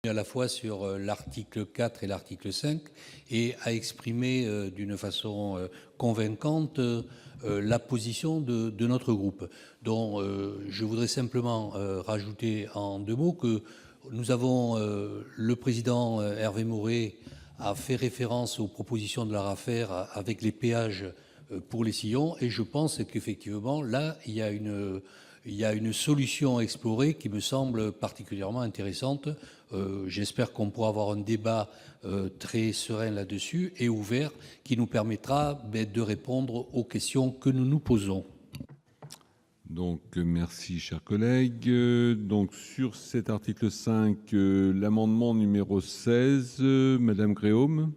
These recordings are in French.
à la fois sur l'article 4 et l'article 5 et a exprimé d'une façon convaincante la position de notre groupe. Donc, je voudrais simplement rajouter en deux mots que nous avons, le président Hervé Maurey a fait référence aux propositions de l'ARAFER avec les péages pour les sillons, et je pense qu'effectivement, là, il y a une solution à explorer qui me semble particulièrement intéressante. J'espère qu'on pourra avoir un débat très serein là-dessus et ouvert qui nous permettra de répondre aux questions que nous nous posons. Donc, merci, cher collègue. Donc, sur cet article 5, l'amendement numéro 16, Madame Gréaume.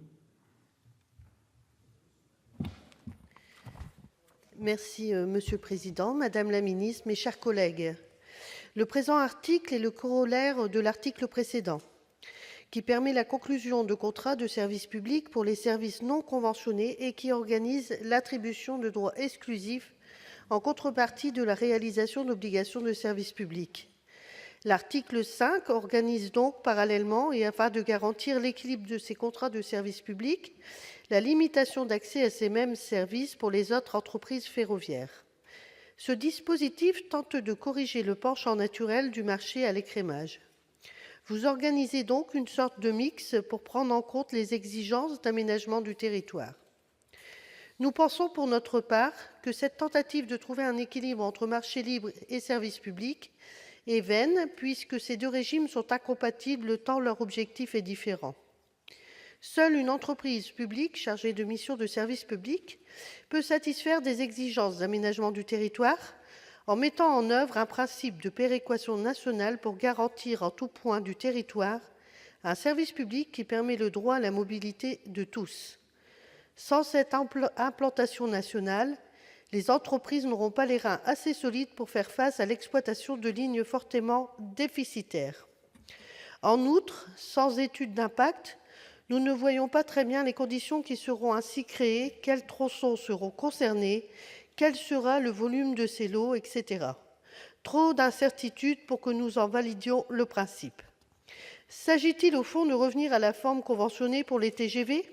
Merci, Monsieur le Président, Madame la Ministre, mes chers collègues. Le présent article est le corollaire de l'article précédent, qui permet la conclusion de contrats de service public pour les services non conventionnés et qui organise l'attribution de droits exclusifs en contrepartie de la réalisation d'obligations de service public. L'article 5 organise donc parallèlement, et afin de garantir l'équilibre de ces contrats de service public, la limitation d'accès à ces mêmes services pour les autres entreprises ferroviaires. Ce dispositif tente de corriger le penchant naturel du marché à l'écrémage. Vous organisez donc une sorte de mix pour prendre en compte les exigences d'aménagement du territoire. Nous pensons pour notre part que cette tentative de trouver un équilibre entre marché libre et service public est vaine, puisque ces deux régimes sont incompatibles tant leur objectif est différent. Seule une entreprise publique chargée de missions de service public peut satisfaire des exigences d'aménagement du territoire en mettant en œuvre un principe de péréquation nationale pour garantir en tout point du territoire un service public qui permet le droit à la mobilité de tous. Sans cette implantation nationale, les entreprises n'auront pas les reins assez solides pour faire face à l'exploitation de lignes fortement déficitaires. En outre, sans étude d'impact, nous ne voyons pas très bien les conditions qui seront ainsi créées, quels tronçons seront concernés, quel sera le volume de ces lots, etc. Trop d'incertitudes pour que nous en validions le principe. S'agit-il au fond de revenir à la forme conventionnée pour les TGV ?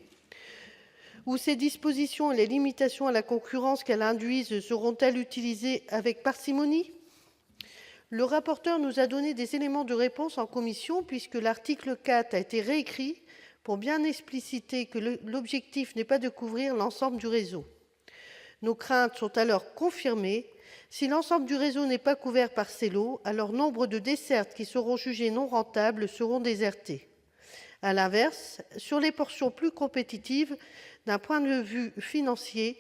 Ou ces dispositions et les limitations à la concurrence qu'elles induisent seront-elles utilisées avec parcimonie ? Le rapporteur nous a donné des éléments de réponse en commission, puisque l'article 4 a été réécrit pour bien expliciter que l'objectif n'est pas de couvrir l'ensemble du réseau. Nos craintes sont alors confirmées. Si l'ensemble du réseau n'est pas couvert par ces lots, alors nombre de dessertes qui seront jugées non rentables seront désertées. À l'inverse, sur les portions plus compétitives, d'un point de vue financier,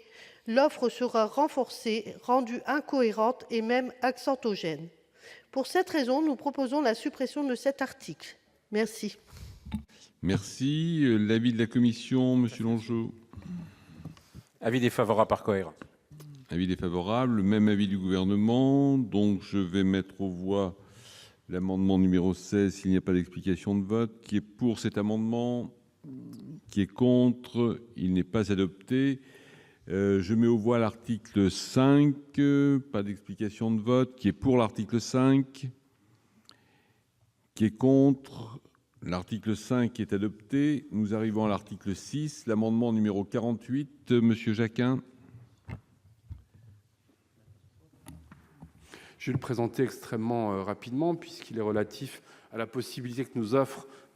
l'offre sera renforcée, rendue incohérente et même accentuogène. Pour cette raison, nous proposons la suppression de cet article. Merci. Merci. L'avis de la commission, Monsieur Longeau. Avis défavorable par cohérence. Avis défavorable. Même avis du Gouvernement. Donc, je vais mettre aux voix l'amendement numéro 16, s'il n'y a pas d'explication de vote. Qui est pour cet amendement? Qui est contre? Il n'est pas adopté. Je mets aux voix l'article 5. Pas d'explication de vote. Qui est pour l'article 5? Qui est contre? L'article 5 est adopté. Nous arrivons à l'article 6. L'amendement numéro 48. Monsieur Jacquin. Je vais le présenter extrêmement rapidement, puisqu'il est relatif à la possibilité que nous offre